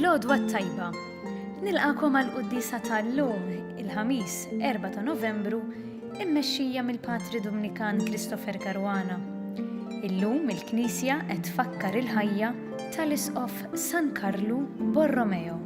L-għodwa tajba. Nilqakom għal-Quddisa tal-lum, il-ħamis, 4 ta' Novembru, immexxija mill-Patri Dominikan Christopher Caruana. Illum il-Knisja qed tfakkar il-ħajja tal-Isqof San Carlo Borromeo.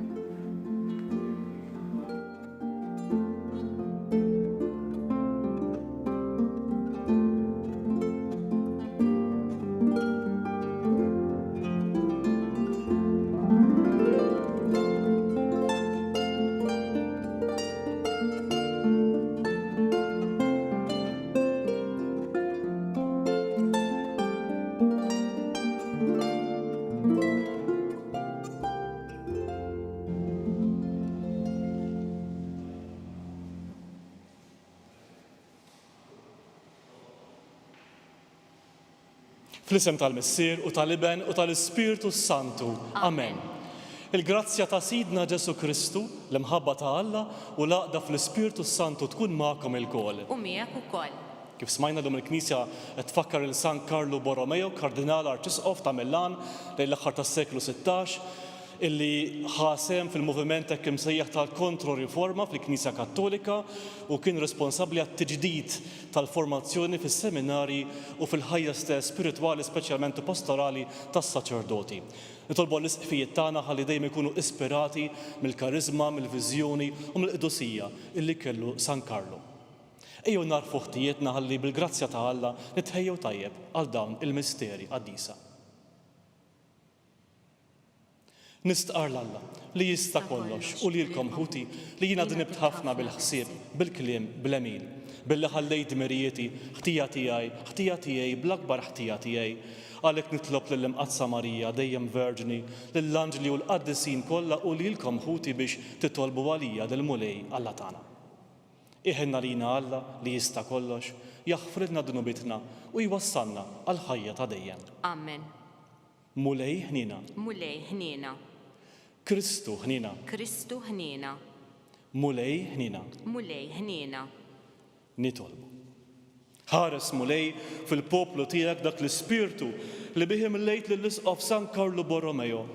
Fl-isem tal-Missier u tal-Iben u tal-Ispiritu Santu. Amen. Il-grazzja ta' Sidna Ġesu Kristu, l-imħabba ta' Alla u l-għaqda fl-Ispiritu Santu tkun magħkom il-kol. U miegħek ukoll. Kif smajna dom il-Knisja qed tfakkar il San Carlo Borromeo, kardinal arċisqof ta' Millan lejn l-aħħar tas-seklu 16, illi ħasem fil-moviment hekk imsejjaħ tal-kontroriforma fil-Knisja Kattolika u kien responsabbli għat-tiġdid tal-formazzjoni fis-seminari u fil-ħajja stess spiritwali speċjalment u pastorali tas-saċerdoti. Nitolbu l-isqfijiet tagħna ħalli dejjem ikunu ispirati mill-karizma, mill-viżjoni u mill-qdusija illi kellu San Carlo. Ejjew narfu ħtijietna ħalli bil-grazzja ta' Alla nitħejjew tajjeb għal dawn il-misteri qaddisa. Nistqar l-Alla li jista' kollox u lilkom ħuti li jiena dnibt ħafna bil-ħsieb, bil-kliem, bl-emin, billi ħallejt dmirijieti, ħtija tiegħi bl-akbar ħtija tiegħi. Għalhekk nitlob lill-Imqazza Marija dejjem Verġni, lill-Anġli u l-Qaddisin kollha u lilkom ħuti biex titolbu għalija lill-Mulej Alla tagħna. Iħenna lina Alla li jista' kollox, jaħfrilna dnubitna u jwassalna għal ħajja ta' dejjem. Amen. Mulej ħnina. Mulej ħnina. Kristu ħnina. Kristu ħnina. Mulej ħnina. Mulej ħnina. Nitolbu. Ħares Mulej fil-poplu tiegħek dak l-ispirtu li bih imlejt lill-Isqof San Carlo Borromeo.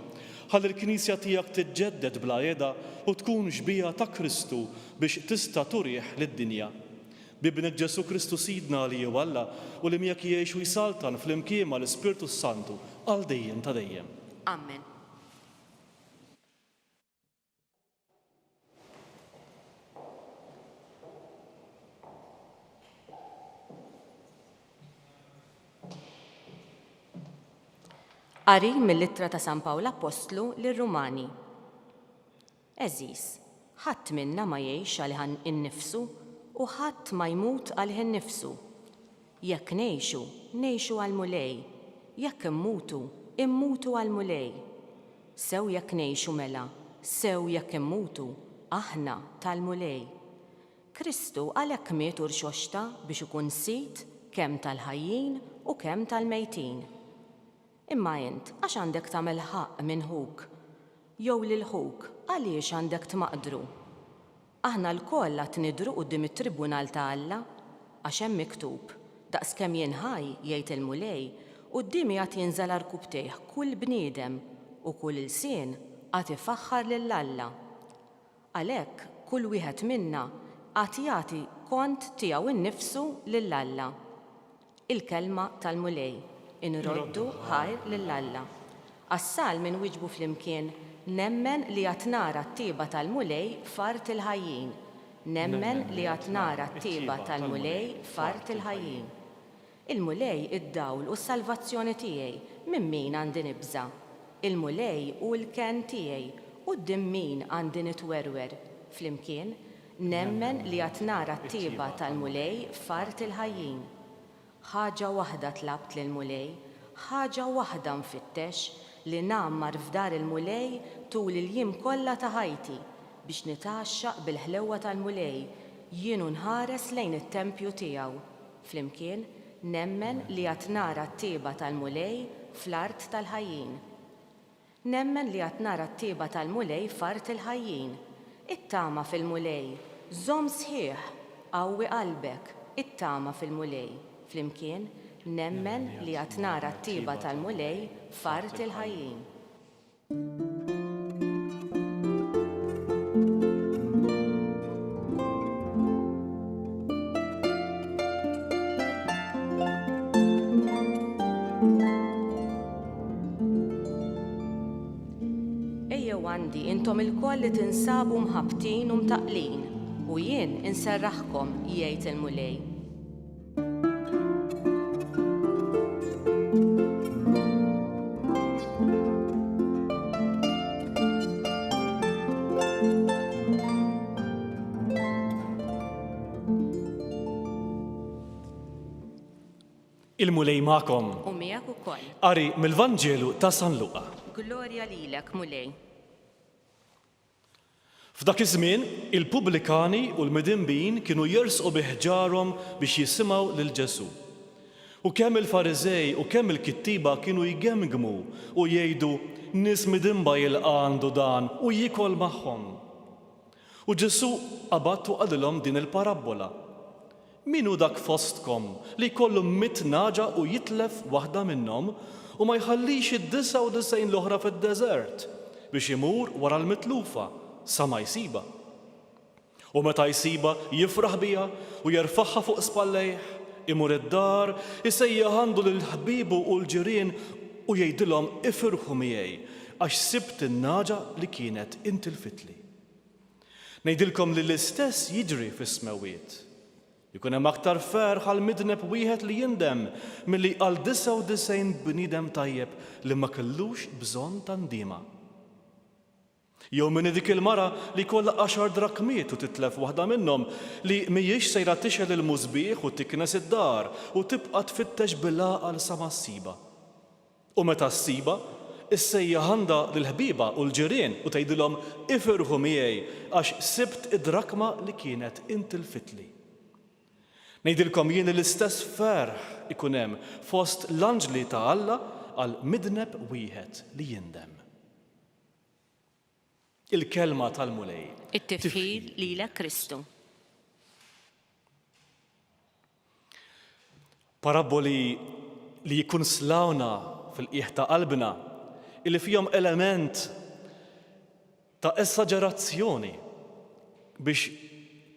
Ħalli l-Knisja tiegħek tiġġedded bla qiegħda u tkun xbija ta' Kristu biex tista' turieħ lid-dinja. Bibnek Ġesu Kristu Sidna li Alla u li miegħek jgħix u jsaltan fl-imkien mal-Ispiritu Santu għal dejjem ta' dejjem. Amen. Qari mill-Ittra ta' San Pawl Apostlu lir-Rumani. Eżis, ħadd minna ma jgħix għalih innifsu u ħadd ma jmut għalih innifsu. Jekk ngħixu, ngħixu għall-Mulej, jekk immutu, immutu għall-Mulej. Sew jekk ngħixu mela, sew jekk immutu, aħna tal-Mulej. Kristu għalhekk miet u rxoxta biex ikun sit kemm tal-ħajjin u kemm tal-mejtin. Imma int, għax għandek tagħmel ħaq minn ħuk, jew lil ħuk, għaliex għandek tmaqdru? Aħna l-koll qed nidhru quddiem it-Tribunal ta' Alla, għax hemm miktub, daqskemm jien ħaj jgħid il-Mulej, qudiemi qed jinżel arkub tejh kull bniedem u kull ilsien qed ifaħħar lil Alla. Għalhekk kull wieħed minna qed jagħti kont tiegħu innifsu lil Alla. Il-kelma tal-Mulej. Inroddu ħajr lill-Alla. Għas-sal minn wiġbu flimkien, nemmen li qed nara t-tieba tal-Mulej fart il-ħajjin. Nemmen li qed nara t-tieba tal-Mulej fart il-ħajjin. Il-Mulej id-dawl u s-salvazzjoni tiegħi minn min għandi nibża. Il-Mulej u l-ken tiegħi u d min għandi nitwerwer. Flimkien, nemmen li qed nara t-tieba tal-Mulej fart il-ħajjin. Ħaġa waħda tlabt lill-Mulej, ħaġa waħda nfittex li nammar f'dar il-Mulej tul il-jiem kollha ta' ħajti biex nitaxxaq bil-ħlewwa tal-Mulej jien nħares lejn it-tempju tiegħu. Flimkien nemmen li qed nara t-tieba tal-Mulej fl-art tal-ħajjin. Nemmen li qed nara t-tieba tal-Mulej f'art il-ħajjin. It-tama fil-Mulej, żomm sħiħ, qawwi qalbek, it-tama fil-Mulej. Flimkien, nemmen li qed nara t-tieba tal-Mulej f'art il-ħajjin. Ejjew għandi intom il-koll li tinsabu mħabtin u mtaqlin u jien inserraħkom jgħid il-mulej. Il-mulej ma'kom. U miegħek ukoll. Qari mill-Vanġelu ta' San Luqa. Glorja lilek, mulej. F'dak iż-żmien, il-pubblikani u l-midinbin kienu jersqu biħġarhom biex jisimgħu lil Ġesu. U kemm il-Fariżej u kemm il-kittiba kienu jgemgmu u jgħidu nies midinba jilqandu dan u jikol magħhom. U Ġesu qabattu qalilhom din il-parabola. Minu dak fostkom li jkollu 100 naġa u jitlef waħda minnhom u ma jħallix id-99 l-oħra fid-deżert biex imur wara l-mitlufa sa ma jsiba. U meta jsiba jifraħ biha u jerfaħħa fuq spallejh, imur id-dar, isejjaħandu lill-ħbiebu u l-ġirien u jgħidilhom ifirħu miegħi għax sibt in-naġa li kienet intilfitli. Ngħidilkom li l-istess jiġri fis-smewiet. Jkun hemm aktar ferħ għal midneb wieħed li jindem milli għal 99 bniedem tajjeb li ma kellux bżonn ta' ndiema. Jew minn dik il-mara li kollha 10 drakmiet u titlef waħda minnhom li mhijiex sejra tixel il-mużbieħ u tiknes id-dar u tibqa' tfittex bil-għaqal sa ma ssiba. U meta ssiba, issejjaħanda lill-ħbieba u l-ġirien u tgħidilhom ifirħu miegħi għax sibt id-drakma li kienet intilfitli. Ngħidilkom jien l-istess ferħ ikun hemm fost l-anġli ta' Alla għal midneb wieħed li jindem. Il-kelma tal-mulej. It-tifħil lilek Kristu. Paraboli li jkun slawna fil-qiegħ ta' qalbna illi fihom element ta' esagerazzjoni biex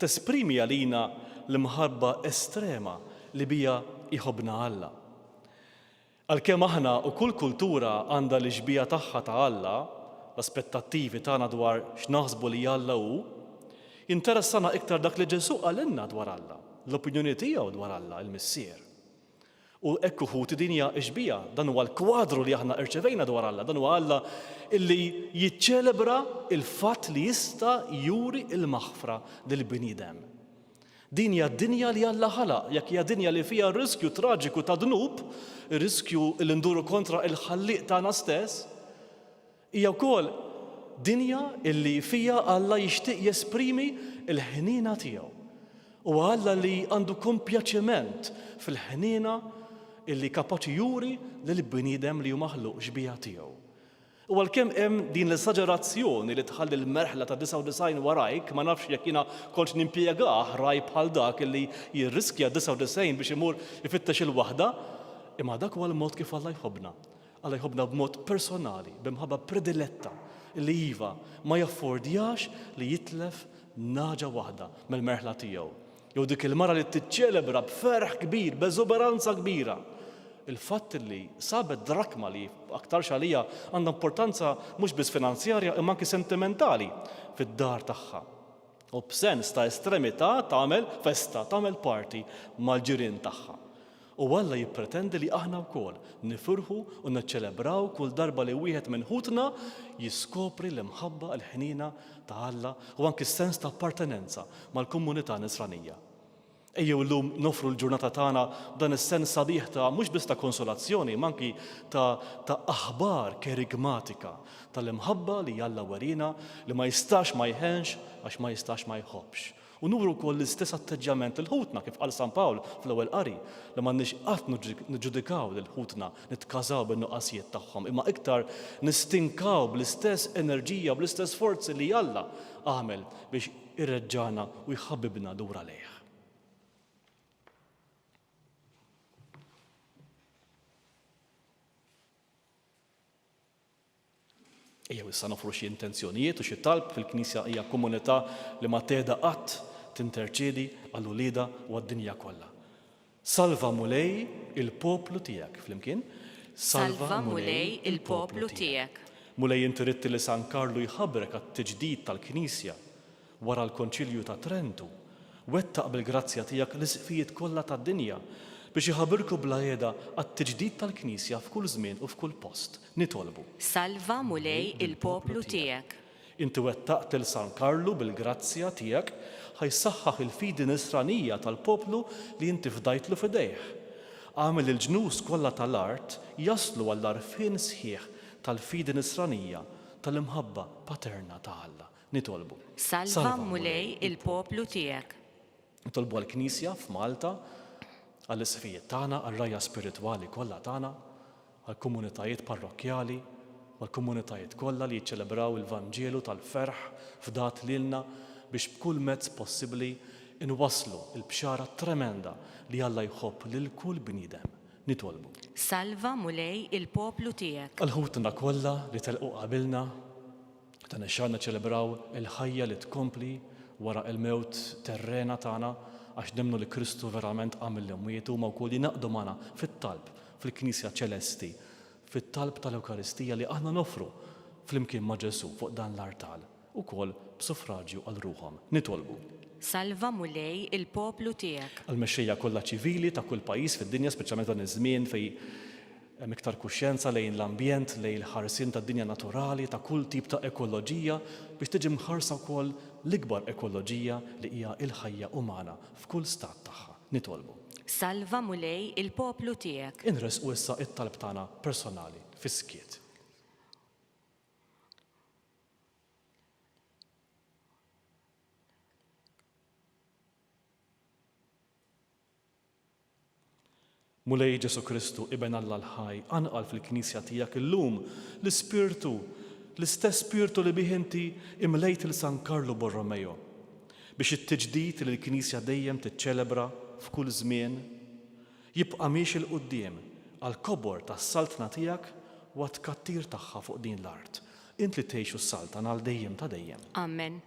tesprimi għalina l-imħabba estrema li bija iħobna Alla. Għalkemm aħna u kull kultura għandha l-ixbija tagħha ta' Alla, l-aspettattivi tagħna dwar x'naħsbu li Alla hu, interessana iktar dak li Ġesu qalilna dwar Alla, l-opinjoni tiegħu dwar Alla, il-Missier. U ekku ħuti din hija ixbija, dan huwa l-kwadru li aħna rċevejna dwar Alla, dan huwa Alla illi jiċċelebra il-fatt li jista' juri il-maħfra lill-bniedem. Din hija d-dinja li Alla ħalaq, jekk hija dinja li fiha riskju traġiku ta' dnub, riskju li nduru kontra il-ħalliq tagħna stess, hija wkoll dinja illi fiha Alla jixtieq jesprimi l-ħniena tiegħu. U Alla li għandu kompjaċiment fil-ħniena illi kapaċi juri lill-bniedem li hu maħluq xbija tiegħu. U għalkemm hemm din l-esagerazzjoni li tħalli l-merħla ta' 99 warajk, ma nafx jekk jiena kontx nimpjegah raj bħal dak li jirriskja 99 biex imur ifittex il-waħda, imma dak huwa l-mod kif Alla jħobbna. Alla jħobbna b'mod personali, b'imħabba prediletta li iva ma jaffordjax li jitlef naġa waħda mill-merħla tiegħu. Jew dik il-mara li tiċċelebra b'ferħ kbir, b'eżuberanza kbira. Il-fatt li sabet drakma li aktar xalija għandha importanza mhux biss finanzjarja imma anke sentimentali fid-dar tagħha. U b'sens ta' estremità tagħmel festa, tagħmel party mal-ġirien tagħha. U Alla jippretendi li aħna wkoll nifirħu u niċċelebraw kull darba li wieħed minn ħutna jiskopri l-imħabba l-ħnina ta' Alla u anke s-sens ta' appartenenza mal-komunità Nisranija. Ejjew llum nofru l-ġurnata tagħna dan is-sens sabiħ ta' mhux biss ta' konsolazzjoni, ma anki ta' aħbar kerigmatika tal-imħabba li Alla werina li ma jistax ma jħenx għax ma jistax ma jħobbx. U nuru wkoll l-istess atteġġament il-ħutna kif qal San Pawl fl-ewwel qari li m'għandniex qatt niġġudikaw lil ħutna nitkażaw bin-nuqqasijiet tagħhom, imma iktar nistinkaw bl-istess enerġija, bl-istess forzi li Alla għamel biex irreġġana u jħabbibna lura lejh. Ejjew issa nofru xi intenzjonijiet u xi talb fil-Knisja hija komunità li ma teda qatt tinterċiedi għall-ulieda u għad-dinja kollha. Salva mulej il-poplu tiegħek flimkien. Salva mulej il-poplu tiegħek. Mulej inti ridti li San Karlu jħabbrek għat-tiġdid tal-Knisja wara l-Konċilju ta' Trentu, wettaq bil-grazzja tiegħek l-isqfijiet kollha tad-dinja biex jħabbirku bla jeda għat-tiġdid tal-Knisja f'kull żmien u f'kull post. Nitolbu. Salva mulej il-poplu tiegħek. Inti wettaqt il San Karlu bil-grazzja tiegħek ħajsaħħaħ il-fidi nisranija tal-poplu li inti fdajtlu fidejh. Għamel il-ġnus kollha tal-art jaslu għall-arfin sħiħ tal-fidi nisranija tal-imħabba paterna ta' Alla. Nitolbu. Salva mulej il-poplu tiegħek. Nitolbu għall-Knisja f'Malta, għall-isfijiet tagħna, għall-rajja spiritwali kollha tagħna, għall-komunitajiet parrokjali, għall-komunitajiet kollha li jiċċelebraw il-Vanġelu tal-ferħ f'dat lilna biex b'kull mezz possibbli inwasslu l-bxara tremenda li Alla jħobb lil kull bniedem. Nitolbu. Salva mulej il-poplu tiegħek. Għal-ħutna kollha li telqu qabilna ta' nexxarna ċelebraw il-ħajja li tkompli wara il-mewt terrena tagħna għax nemnu li Kristu verament għamil l-imwiet huma wkoll jinaqdu magħna fit-talb fil-Knisja ċelesti, fit-talb tal-Ewkaristija li aħna nofru flimkien ma' Ġesu fuq dan l-artal ukoll b'suffraġġju għal ruhom. Nitolbu. Salva mulej il-poplu tiegħek. Għal-mexxejja kollha ċivili ta' kull pajjiż fid-dinja, speċjalment dan iż-żmien fejn hemm iktar kuxjenza lejn l-ambjent, lejn il-ħarsien tad-dinja naturali, ta' kull tip ta' ekoloġija biex tiġi mħarsa wkoll l-ikbar ekoloġija li hija l-ħajja umana f'kull stat tagħha. Nitolbu. Salva mulej il-poplu tiegħek. Inresqu issa it-talb tagħna personali fis-skiet. Mulej Ġesu Kristu iben Alla l-ħaj anqal fil-Knisja tiegħek illum l-Ispirtu, l-istess Spirtu li bih inti imlejt il-San Karlu Borromeo biex it-tiġdid li l-Knisja dejjem tiċċelebra f'kull żmien jibqa' miex il-qudiem għal kobor tas-saltna tiegħek u għat-tkattir tagħha fuq din l-art. Int li tgħixu s-saltan għal dejjem ta' dejjem. Amen.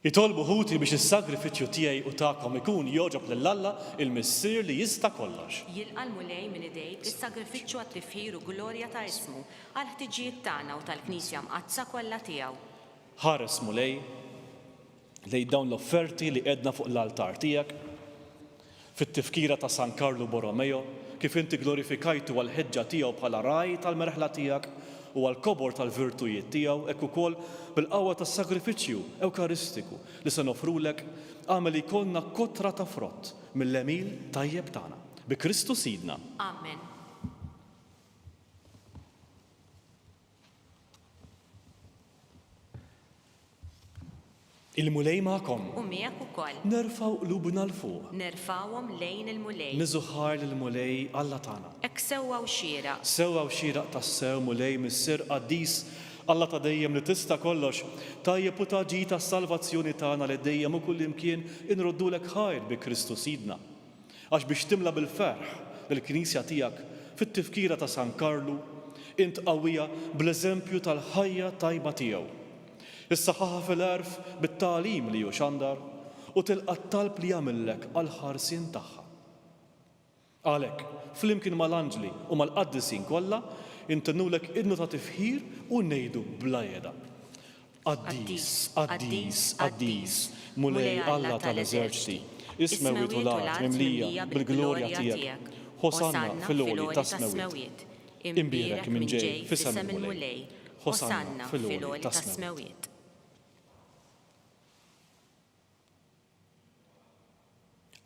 Jitolbu ħuti biex is-sagrifiċċju tiegħi u tagħkom ikun joġob lill-Alla il-Missier li jista' kollox. Jilqa' mulej minn idejk is-sagrifiċċju għat-tifħir u glorja ta' ismu għal ħtiġijiet tagħna u tal-Knisja mqazza kollha tiegħu. Ħares mulej lejn dawn l-offerti li qedna fuq l-altar tiegħek fit-tifkira ta' San Karlu Borromeo kif inti glorifikajtu għal-ħeġġa tiegħu bħala raj tal-merħla tiegħek u għal-kobor tal-virtujiet tiegħu hekk ukoll bil-qawwa tas-sagrifiċċju Ewkaristiku li se nofrulek għamel jkollna kotra ta' frott mill-emil tajjeb tagħna. Bi Kristu Sidna. Amen. Il-mulej magħkom. U miegħek ukoll. Nerfgħu qlubna l fuq. Nerfawhom lejn il-mulej. Niżuħar lill-mulej Alla tagħna. Hekk sewwa u xieraq. Sewwa u xieraq tas-sew mulej mis-sir qaddis Alla ta' dejjem li tista' kollox, tajjeb u taġi tas-salvazzjoni tagħna li dejjem u kull imkien inroddulek ħajr bi Kristu Sidna. Għax biex timla bil-ferħ lill-Knisja tiegħek fit-tifkira ta' San Karlu, int qawwija bl-eżempju tal-ħajja tajba tiegħu. Issaħħaħa fil-erf bit-tagħlim li hu xandar u tilqa' t-talb li jagħmellek għall-ħarsien tagħha. Għalhekk, flimkien mal-anġli u mal-qaddisin kollha, intennulek idnu ta' tifħir u ngħidu bla jeda. Qaddis, qaddis, qaddis, mulej Alla tal-eżerċiti, ismew it-tulat mimlija bil-glorja tiegħek. Hosanna fil-għoli ta' smewiet. Imbierek minn ġej f'isem il-mulej. Hosanna fil-għoli ta' smewiet.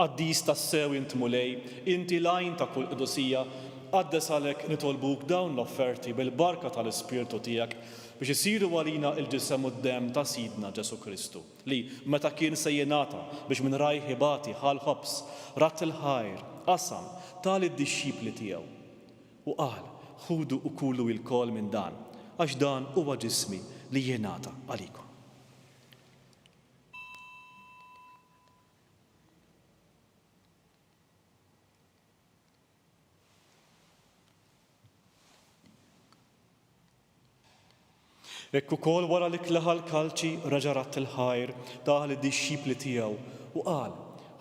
Qaddis tas-sew int mulej, inti lajn ta' kull qdusija, għaddes għalek nitolbuk dawn l-offerti bil-barka tal-Ispirtu tiegħek biex isiru għalina il-ġisem u d-dem ta' Sidna Ġesu Kristu, li meta kien sejjenata biex minn rajħi bati ħal-ħobs, rat il-ħajr, qasam tal-id-dixxipli tiegħu u qal ħudu u kulu il-kol minn dan, għax dan huwa ġismi li jenata għalikom. Ekku kol wara li klaħal kalċi raġarat il-ħajr taħli d-dixxipli tiegħu u qal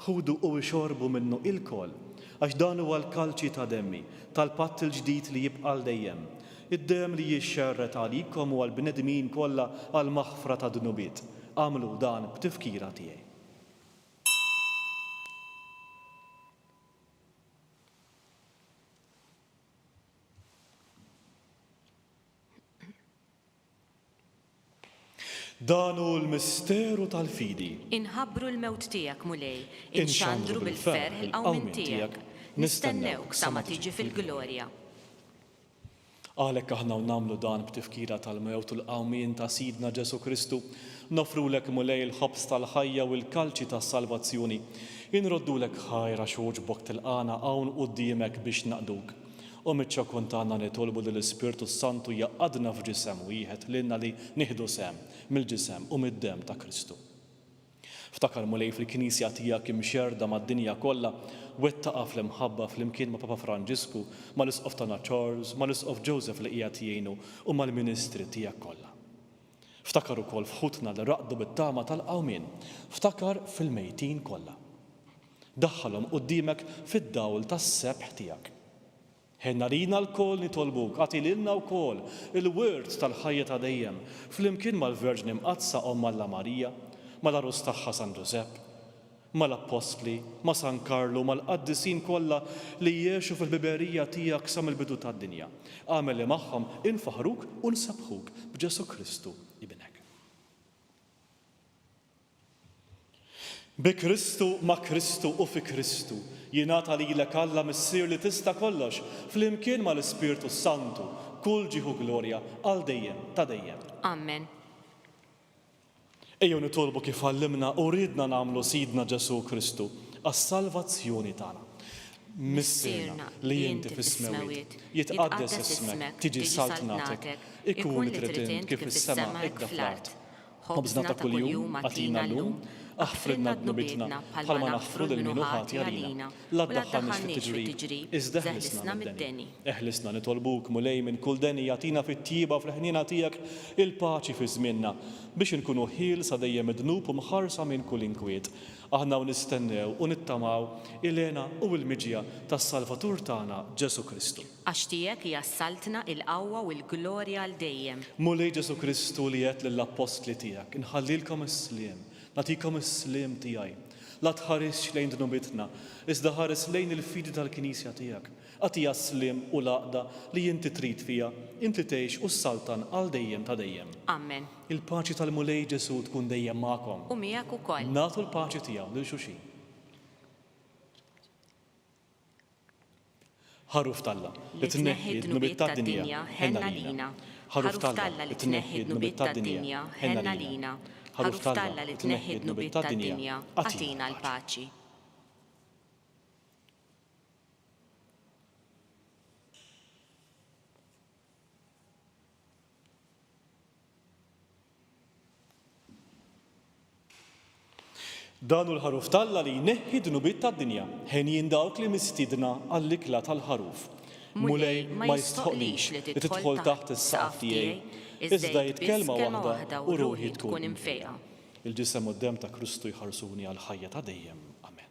ħudu u xorbu minnu il-kol għax dan huwa l-kalċi ta' demmi tal-patt il-ġdid li jibqal dejjem. Id-dem li jixxerret għalikom u għal-bnedmin kollha għal-maħfra ta' dnubiet. Għamlu dan b'tifkira tiegħi. Danu l-misteru tal-fidi. Inħabbru l-mewt tiegħek mulej, inxandru bil-ferħ il-qawmin tiegħek. Nistennewk sa ma tiġi fil-glorja. Għalhekk aħna nagħmlu dan b'tifkira tal-mewt u l-qawmin ta' Sidna Ġesu Kristu, nofrulek mulej il-ħobs tal-ħajja u l-kalċi tas-salvazzjoni. Inroddulek ħajra xoġbok tilqana hawn quddiemek biex naqduk. U mitxa kontana nitolbu li l-Ispirtu Santu jaqadna f'ġisem wieħed lilna li nieħdu sem mill-ġisem u mid-dem ta' Kristu. Ftakar mulej fil-Knisja tiegħek imxerda mad-dinja kollha wettaqa fl-imħabba fl-imkien ma' Papa Franġisku, mal-Isqof tagħna Charles, mal-Isqof Joseph li qiegħed jgħinu u mal-ministri tiegħek kollha. Ftakar ukoll f'ħutna li raqdu bit-tama tal-qawmien, ftakar fil-mejtin kollha. Daħħalhom quddiemek fid-dawl tas-sebħ tiegħek. Ħenna lina l-kol nitolbuk, għati lilna wkoll il-wirt tal-ħajja ta' dejjem, fl-imkien mal-Verġni Mqazza Omma Alla Marija, mal-arus tagħha San Ġusepp, mal-Apostli, ma' San Karlu, mal-qaddisin kollha li jgħixu fil-biberija tiegħek sa mill-bidu tad-dinja. Għamel li magħhom infaħruk u nsabħuk b'Ġesu Kristu ibnek. Bi Kristu, ma' Kristu u fi Kristu, jingħata lilek Alla missier li tista' kollox fl-imkien mal-Ispirtu Santu, kull ġieħu glorja għal dejjem ta' dejjem. Amen. Ejjew nitolbu kif għallimna u ridna nagħmlu Sidna Ġesu Kristu għas-salvazzjoni tagħna. Missierna li inti fis-smewiet, jitqaddes ismek, tiġi saltnatek, ikun li trid kif is-sema hekk fl-art. Ħobżna ta' kuljum għatina llum, aħfrilna dnubitna bħalma naħfru lil min ħati għalina. La tdaħħalniex fit-tiġrib, iżda eħlisna mid-deni. Eħlisna nitolbuk mulej minn kull deni jagħtina fit-tjieba fl-ħniena tiegħek il-paċi fi żmienna biex inkunu ħiel sa dejjem idnub u mħarsa minn kull inkwiet. Aħna nistennew u nittamaw il-għena u l-miġja tas-Salvatur tagħna Ġesu Kristu. Għax tiegħek hija saltna il-qawwa u l-glorja għal dejjem. Mulej Ġesu Kristu li qed lill-apostli tiegħek, inħallilkom is-sliem, nagħtikom is-sliem tiegħi. La tħares lejn dnubitna, iżda ħares lejn il-fidi tal-Knisja tiegħek. Għatija s-sliem u laqda li inti trid fija, inti tgħix u s-saltan għal dejjem ta' dejjem. Amen. Il-paċi tal-mulej Ġesu tkun dejjem magħkom. U miegħek ukoll. Nagħtu l-paċi tiegħu lil xulxin. Ħaruf talla li tneħħi d-dnubiet tad-dinja ħenna lina. Ħaruf talla li tneħħi d-dnubiet tad-dinja ħenna lina. Ħaruf talla li tneħħi d-dnubiet tad-dinja għatina l-paċi. Danu l-ħaruf talla li jneħħi d-dnubiet tad-dinja ħenjin dawk li mistidna għall-ikla tal-ħaruf. Mulej ma jistħoqlix li tidħol taħt is-saqaf tiegħi, iżda jitkellma waħda u ruħi tkun imfejqa. Il-ġisem u d-dem ta' Kristu jħarsuni għal ħajja ta' dejjem. Amen.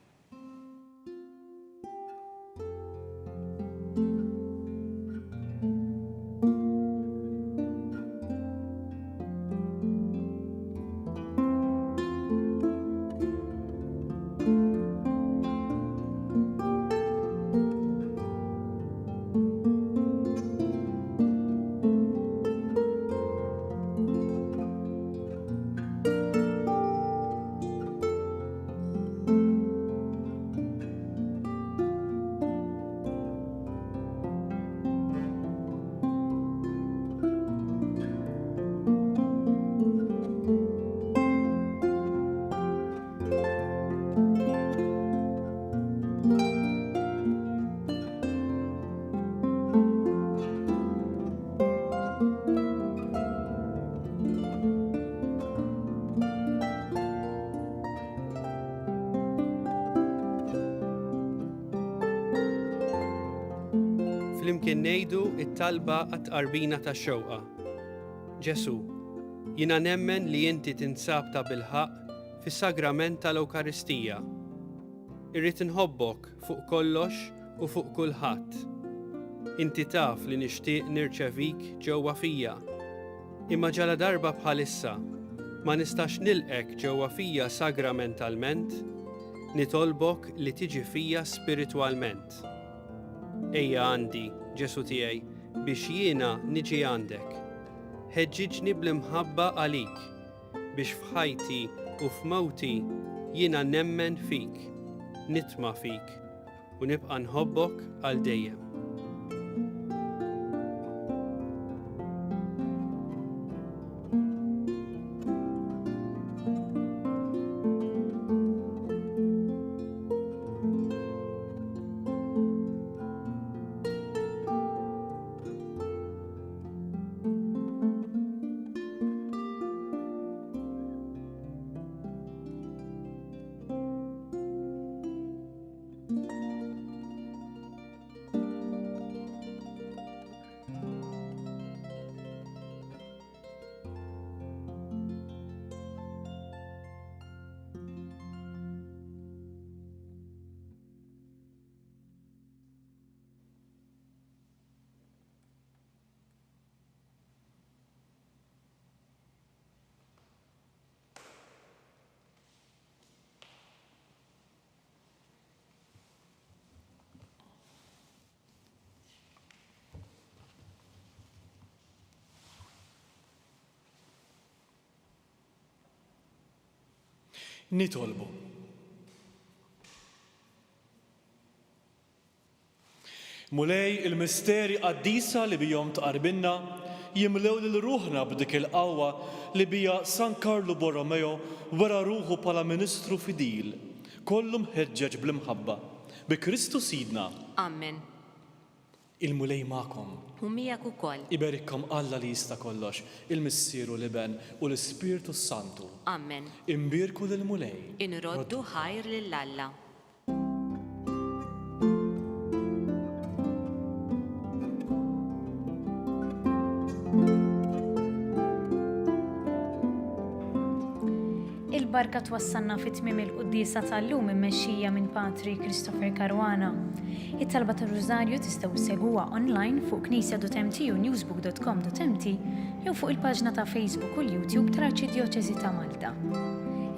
flimkien ngħidu t-talba għat-tqarbina tax-xewqa. Ġesu, jiena nemmen li inti tinsab ta' bilħaq fis-sagrament tal-Ewkaristija. Irrid inħobbok fuq kollox u fuq kulħadd. Inti taf li nixtieq nirċevik ġewwa fija. Imma ġala darba bħalissa ma nistax nilqek ġewwa fija sagramentalment, nitolbok li tiġi fija spiritwalment. Ejja għandi, Ġesu tiegħi, biex jiena niġi għandek. Ħeġġiġni bl-imħabba għalik, biex f'ħajti u f'mewti jiena nemmen fik, nitma' fik u nibqa' nħobbok għal dejjem. Nitolbu. Mulej il-misteri qaddisa li bijom tqarbilna jimlew lil ruħna b'dik il-qawwa li bija San Carlo Borromeo wara ruħu bħala Ministru Fidil, kollu mħeġġeġ bl-imħabba. Bi Kristu Sidna. Amen. Il-mulej magħkom. U miegħek ukoll. Iberikkom Alla li jista' kollox, il-Missieru Liben u l-Ispiritu Santu. Amen. Imbirku lil-mulej. Inroddu ħajr lill-Alla. Il-barka twassalna fit-tmiem il-qudiesa tal-lum immexxija minn Patri Christopher Caruana. It-talba tar-Rużarju tistgħu segwuha online fuq knisja.mt u newsbook.com.mt jew fuq il-paġna ta' Facebook u l-YouTube tal-Arċidjoċeżi ta' Malta.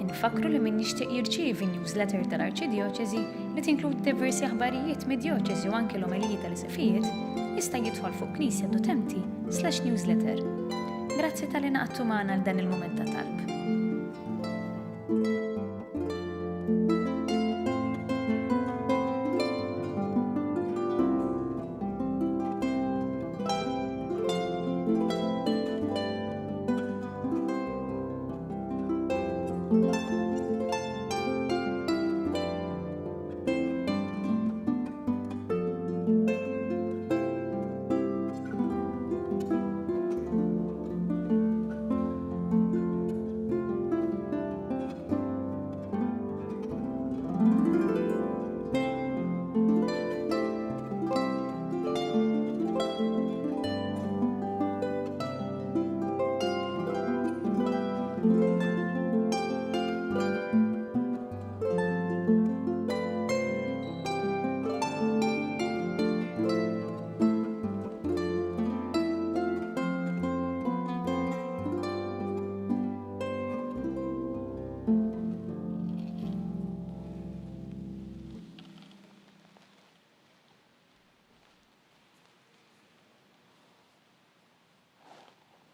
Infakru li min jixtieq jirċievi newsletter tal-Arċidjoċeżi li tinkludi diversi aħbarijiet mid-djoċeżi u anke l-omeliji tal-isifijiet jista' jidħol fuq knisja.mt/newsletter. Grazzi tal-li naqgħtu magħna għal dan il-mument ta' talb.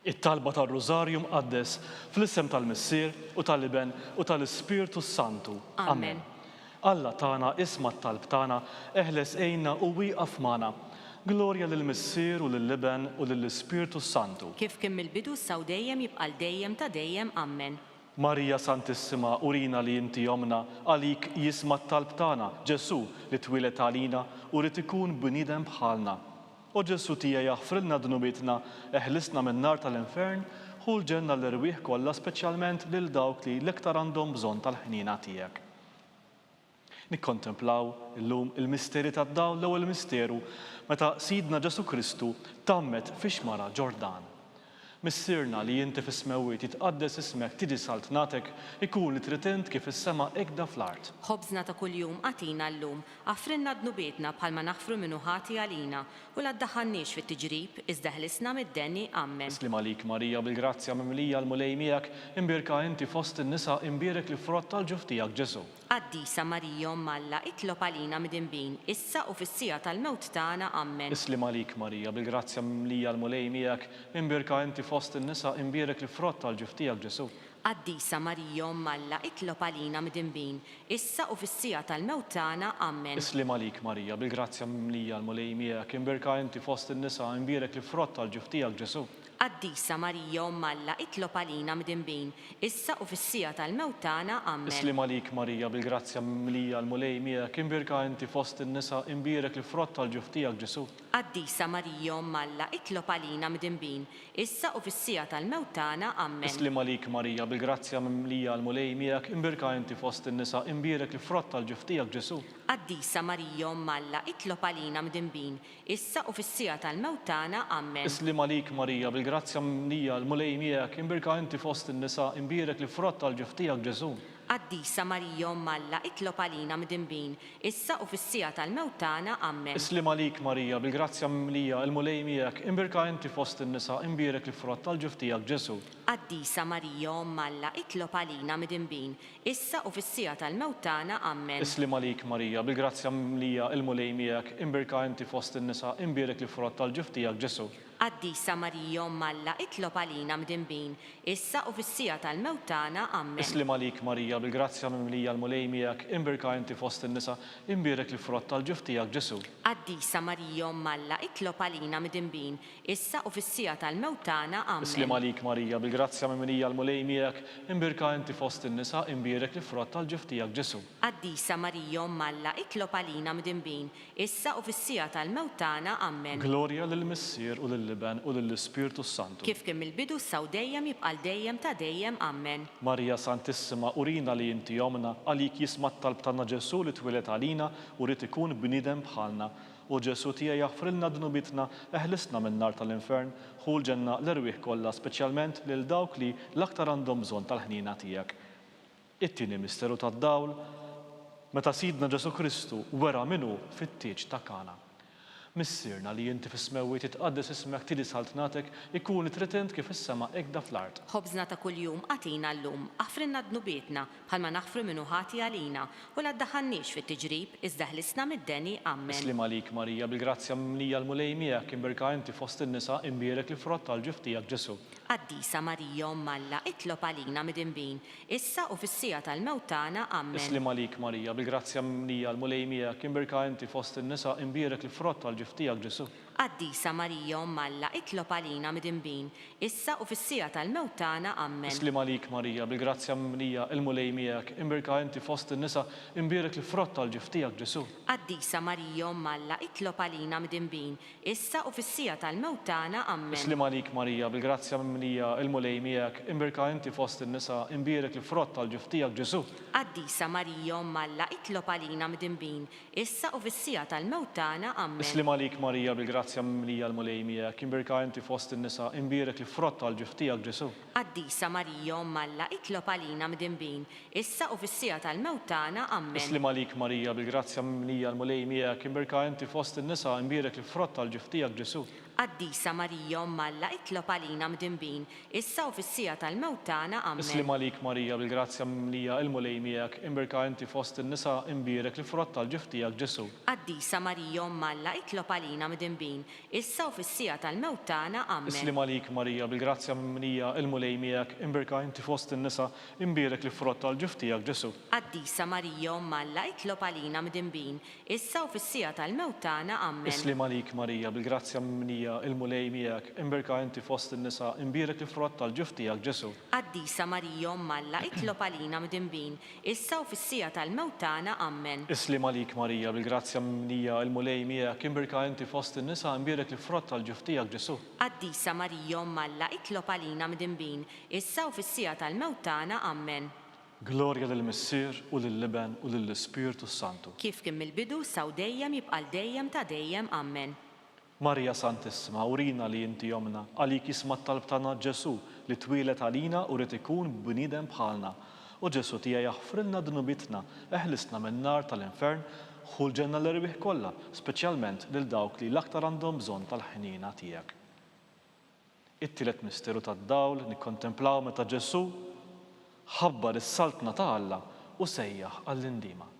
It-talba tar-Rużarju mqaddes fl-isem tal-Missier u tal-Liben u tal-Ispiritu Santu. Amen. Alla tagħna isma' t-talb tagħna eħles ejna u wieqaf magħna. Glorja lill-Missier u lill-Liben u lill-Ispiritu Santu. Kif kien mill-bidu saw dejjem jibqal dejjem ta' dejjem. Amen. Marija Santissima, urina li inti jomna, għalik jisma' t-talb tagħna, Ġesu li twilet għalina u li ikun bniedem bħalna. U Ġesu tija jaħfrilna dnubitna, eħlisna minn nar tal-infern, u l-ġenna l-irwieħ kollha speċjalment lil dawk li l-iktar għandhom bżonn tal-ħnina tiegħek. Nikkontemplaw illum il-misteri tad-dawl l-ewwel misteru meta Sidna Ġesu Kristu tammet fix-xmara Ġordan. Missierna li inti fis-smewwiet jitqaddes ismek tiġi saltnatek ikun li tritent kif is-sema ekda fl-art. Ħobżna ta' kuljum għatina llum, għafrinna dnubietna bħalma naħfru minnu ħati għalina u la ddaħħalniex fit-tiġrib iżda ħlisna mid-denni ammen. Islim għalik Marija bil-grazzja mimlija l-mulej miegħek, imbirka inti fost in-nisa imbierek li frott tal-ġuf tiegħek Ġesu. Qaddisa Marija Malla itlob għalina mid-inbin, issa u fis-sija tal-mewt tagħna ammen. Islim għalik Marija bil-grazzja mimlija l-mulej miegħek, imbirka inti fost in-nisa imbierek li frott tal-ġuf tiegħek Ġesu. Qaddisa Marija Malla itlob għalina mid-inbin, issa u fis-sija tal-mewt tagħna ammen. Islim għalik Marija bil-grazzja mimlija l-mulej miegħek, imbirka inti fost in-nisa imbierek li frott tal-ġuf tiegħek Ġesu. Qaddisa Marija Malla itlob għalina mid-inbin, issa u fis-sija tal-mewt tagħna ammen. Islim għalik Marija bil-grazzja mimlija l-mulej miegħek, imbirka inti fost in-nisa imbierek li frott tal-ġuf tiegħek Ġesu. Qaddisa Marija Malla itlob għalina mid-inbin, issa u fis-sija tal-mewt tagħna ammen. Islim għalik Marija bil-grazzja mimlija l-mulej miegħek, imbirka inti fost in-nisa imbierek li frott tal-ġuf tiegħek Ġesu. Qaddisa Marija Malla itlob għalina mid-inbin, issa u fis-sija tal-mewt tagħna ammen. Islim għalik Marija bil-grazzja mimlija l-mulej miegħek, imbirka inti fost in-nisa imbierek li frott tal-ġuf tiegħek Ġesu. Qaddisa Marija Malla itlob għalina mid-inbin, issa u fis-sija tal-mewt tagħna ammen. Islim għalik Marija bil-grazzja mimlija l-mulej miegħek, imbirka inti fost in-nisa imbierek li frott tal-ġuf tiegħek Ġesu. Qaddisa Marija Malla itlob għalina mid-inbin, issa u fis-sija tal-mewt tagħna ammen. Islim għalik Marija bil-grazzja mimlija l-mulej miegħek, imbirka inti fost in-nisa imbierek li frott tal-ġuf tiegħek Ġesu. Qaddisa Marija Malla itlob għalina mid-inbin, issa u fis-sija tal-mewt tagħna ammen. Islim għalik Marija bil-grazzja mimlija l-mulej miegħek, imbirka inti fost in-nisa imbierek li frott tal-ġuf tiegħek Ġesu. Qaddisa Marija Malla itlob għalina mid-inbin, issa u fis-sija tal-mewt tagħna ammen. Islim għalik Marija bil-grazzja mimlija l-mulej miegħek, imbirka inti fost in-nisa imbierek li frott tal-ġuf tiegħek Ġesu. Qaddisa Marija Malla itlob għalina mid-inbin, issa u fis-sija tal-mewt tagħna ammen. Glorja lill-Missier u lill-Liben u lill-Ispirtu Santu. Kif kien mill-bidu saw dejjem jibqal dejjem ta' dejjem ammen. Marija Santissima, urina li inti jomna, għalik jisma' t-talb tagħna Ġesu li twilet għalina u rid ikun bniedem bħalna. U Ġesu tiegħi jaħfrilna dnubitna, eħlisna min-nar tal-infern, ħu l-ġenna l-erwieħ kollha, speċjalment lil dawk li l-aktar għandhom bżonn tal-ħnina tiegħek. It-tieni misteru tad-dawl, meta Sidna Ġesu Kristu wera minnu fit-tieġ ta' Kana. Missierna li inti fis-smewwiet titqaddes ismek tiġi saltnatek ikun tritent kif is-sema ekda fl-art. Ħobżna ta' kuljum għatina llum, għafrinna dnubietna bħalma naħfru minnu ħati għalina u la ddaħħalniex fit-tiġrib iżda ħlisna mid-denni ammen. Islim għalik Marija bil-grazzja mimlija l-mulej miegħek, imbirka inti fost in-nisa imbierek li frott tal-ġuf tiegħek Ġesu. Qaddisa Marija Malla itlob għalina mid-inbin, issa u fis-sija tal-mewt tagħna ammen. Islim għalik Marija bil-grazzja mimlija l-mulej miegħek, imbirka inti fost in-nisa imbierek li frott tal-ġuf tiegħek Ġesu. Qaddisa Marija Malla itlob għalina mid-inbin, issa u fis-sija tal-mewt tagħna ammen. Islim għalik Marija bil-grazzja mimlija l-mulej miegħek, imbirka inti fost in-nisa imbierek li frott tal-ġuf tiegħek Ġesu. Qaddisa Marija Malla itlob għalina mid-inbin, issa u fis-sija tal-mewt tagħna ammen. Islim għalik Marija bil-grazzja mimlija l-mulej miegħek, imbirka inti fost in-nisa imbierek li frott tal-ġuf tiegħek Ġesu. Qaddisa Marija Malla itlob għalina mid-inbin, issa u fis-sija tal-mewt tagħna ammen. Islim għalik Marija bil-grazzja mimlija l-mulej miegħek, imbirka inti fost in-nisa imbierek li frott tal-ġuf tiegħek Ġesu. Qaddisa Marija Malla itlob għalina mid-inbin, issa u fis-sija tal-mewt tagħna ammen. Islim għalik Marija bil-grazzja mimlija l-mulej miegħek, imbirka inti fost in-nisa imbierek li frott tal-ġuf tiegħek Ġesu. Qaddisa Marija Malla itlob għalina mid-inbin, issa u fis-sija tal-mewt tagħna ammen. Islim għalik Marija bil-grazzja mimlija l-mulej miegħek, imbirka inti fost in-nisa imbierek li frott tal-ġuf tiegħek Ġesu. Qaddisa Marija Malla itlob għalina mid-inbin, issa u fis-sija tal-mewt tagħna ammen. Islim għalik Marija bil-grazzja mimlija l-mulej miegħek, imbirka inti fost in-nisa imbierek li frott tal-ġuf tiegħek Ġesu. Qaddisa Marija Malla itlob għalina mid-inbin, issa u fis-sija tal-mewt tagħna ammen. Islim għalik Marija bil-grazzja mimlija l-mulej miegħek, imbirka inti fost in-nisa imbierek li frott tal-ġuf tiegħek Ġesu. Qaddisa Marija Malla itlob għalina mid-inbin, issa u fis-sija tal-mewt tagħna ammen. Islim għalik Marija bil-grazzja mimlija l-mulej miegħek, imbirka inti fost in-nisa imbierek li frott tal-ġuf tiegħek Ġesu. Qaddisa Marija Malla itlob għalina mid-inbin, issa u fis-sija tal-mewt tagħna ammen. Glorja lill-Missier u lill-Liben u lill-Ispirtu Santu. Kif kien mill-bidu saw dejjem jibqa' dejjem ta' dejjem ammen. Marija Santissima, urina li inti jomna, għalik jisma' talb tagħna Ġesu li twilet għalina u rid ikun bniedem bħalna. U Ġesu tiegħi jaħfrilna dnubitna, eħlisna min-nar tal-infern, ħu l-ġenna l-rebieħ kollha, speċjalment lil dawk li l-aktar għandhom bżonn tal-ħnina tiegħek. It-tielet misteru tad-dawl nikkontemplaw meta Ġesu ħabbar is-saltna ta' Alla u sejjaħ għall-indima.